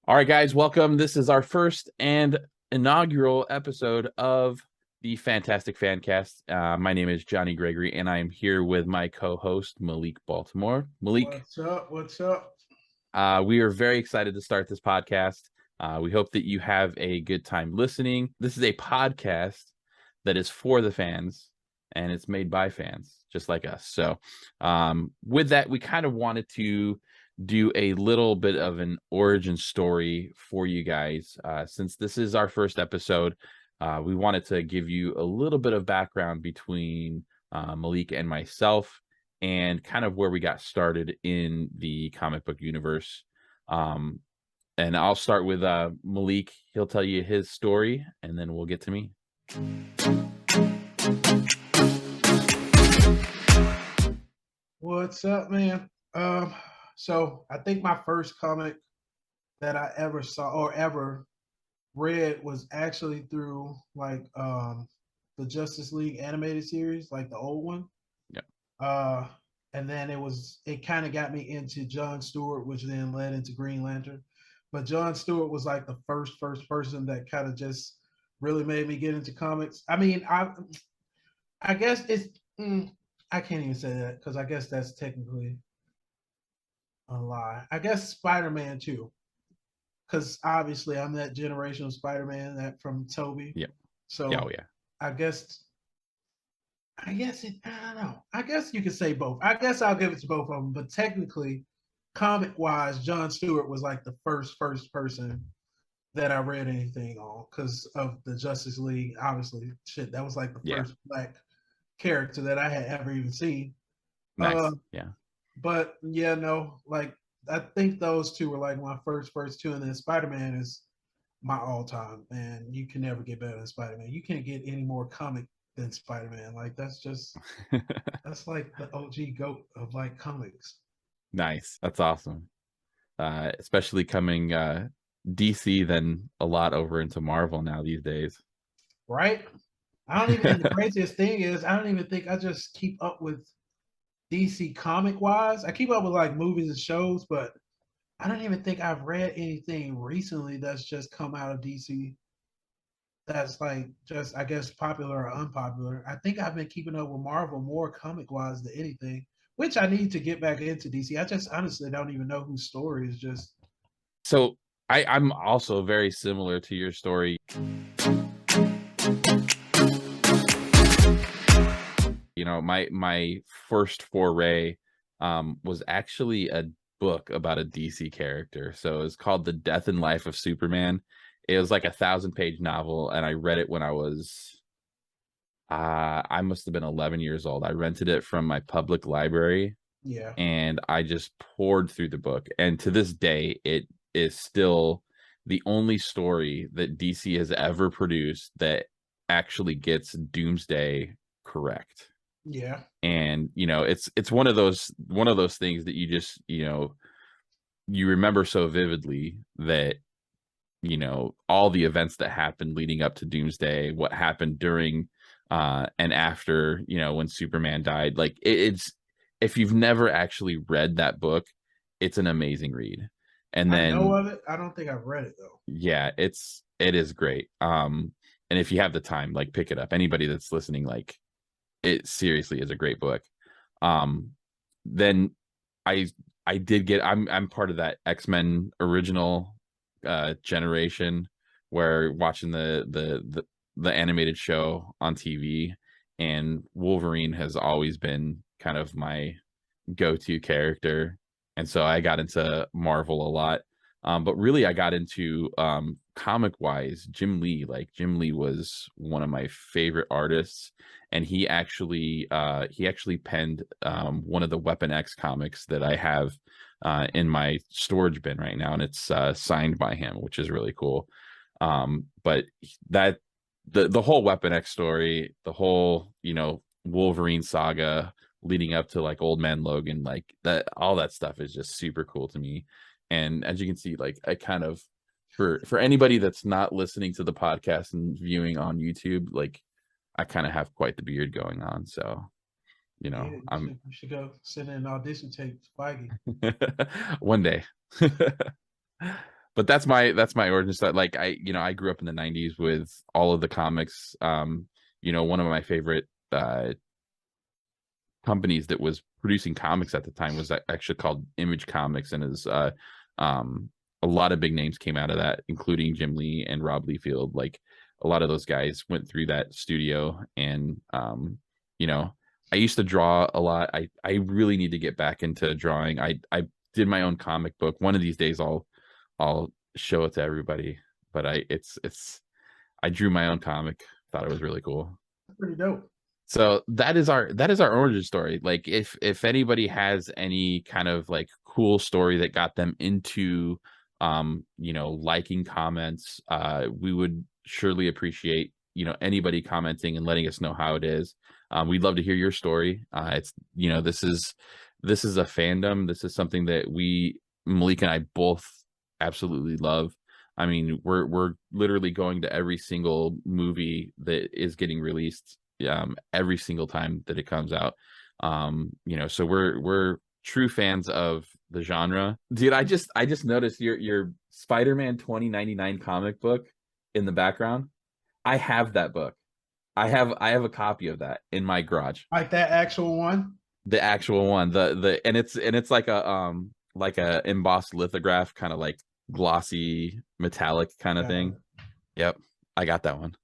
All right, guys, welcome. This is our first and inaugural episode of the Fantastic Fancast. My name is Johnny Gregory, and I am here with my co-host, Malik Baltimore. Malik, What's up? What's up? we are very excited to start this podcast. We hope that you have a good time listening. This is a podcast that is for the fans, and it's made by fans, just like us. So with that, we kind of wanted to do a little bit of an origin story for you guys. Since this is our first episode, we wanted to give you a little bit of background between Malik and myself and kind of where we got started in the comic book universe. And I'll start with Malik. He'll tell you his story, and then we'll get to me. What's up, man? So I think my first comic that I ever saw or ever read was actually through the Justice League animated series, like the old one. Yeah. And then it kind of got me into John Stewart, which then led into Green Lantern. But John Stewart was like the first person that kind of just really made me get into comics. I mean, I guess it's I can't even say that because I guess that's technically a lie. I guess Spider-Man too, because obviously I'm that generation of Spider-Man that from Toby. Yep. Yeah. So Oh, yeah. I guess I don't know. I guess you could say both. I guess I'll give it to both of them. But technically, comic wise, John Stewart was like the first person that I read anything on because of the Justice League. Obviously, shit, that was like the Yeah. first black character that I had ever even seen. Nice. Uh, Yeah. but yeah, no, like I think those two were like my first two, and then Spider Man is my all time. Man, you can never get better than Spider Man. You can't get any more comic than Spider Man. Like that's like the OG goat of like comics. Nice. That's awesome. Especially coming DC then a lot over into Marvel now these days. Right? I don't even, and the craziest thing is, I don't even think I just keep up with DC comic wise. I keep up with like movies and shows, but I don't even think I've read anything recently that's just come out of DC that's like just, I guess, popular or unpopular. I think I've been keeping up with Marvel more comic wise than anything, which I need to get back into DC. I just honestly don't even know whose story is just. So I'm also very similar to your story. You know, my first foray was actually a book about a DC character. So it's called The Death and Life of Superman. It was like a 1,000-page novel, and I read it when I was I must have been 11 years old. I rented it from my public library, Yeah. and I just poured through the book. And to this day, it is still the only story that DC has ever produced that actually gets Doomsday correct. Yeah. And it's one of those things that you just you remember so vividly that all the events that happened leading up to Doomsday, what happened during and after, when Superman died. Like it's, if you've never actually read that book, it's an amazing read. And I know then of it. I don't think I've read it though. yeah, it is great. And if you have the time, like, pick it up. Anybody that's listening, like, it seriously is a great book. Then I I did get, I'm part of that X-Men original generation, where watching the animated show on TV, and Wolverine has always been kind of my go-to character. And so I got into Marvel a lot. But really I got into comic wise Jim Lee. Like, Jim Lee was one of my favorite artists, and he actually penned one of the Weapon X comics that I have in my storage bin right now, and it's signed by him, which is really cool. But that the whole Weapon X story, the whole Wolverine saga leading up to like Old Man Logan, like that, all that stuff is just super cool to me. And as you can see, like, I kind of, for anybody that's not listening to the podcast and viewing on YouTube, like, I kind of have quite the beard going on. So, Yeah, I'm you should go send in an audition tape to Feige. one day. but that's my origin story. Like I grew up in the 90s with all of the comics. One of my favorite companies that was producing comics at the time was actually called Image Comics, and is a lot of big names came out of that, including Jim Lee and Rob Liefeld. Like a lot of those guys went through that studio, and you know, I used to draw a lot. I really need to get back into drawing. I did my own comic book. One of these days I'll show it to everybody. But I drew my own comic. Thought it was really cool. Pretty dope. So that is our origin story. Like if anybody has any kind of like cool story that got them into liking comments, we would surely appreciate anybody commenting and letting us know how it is. We'd love to hear your story. It's this is a fandom. This is something that Malik and I both absolutely love. I mean, we're literally going to every single movie that is getting released every single time that it comes out. So we're true fans of the genre. Dude, I just noticed your Spider-Man 2099 comic book in the background. I have that book. I have a copy of that in my garage. Like that actual one. The actual one. And it's like a embossed lithograph, kind of like glossy metallic kind of Yeah. thing. Yep. I got that one.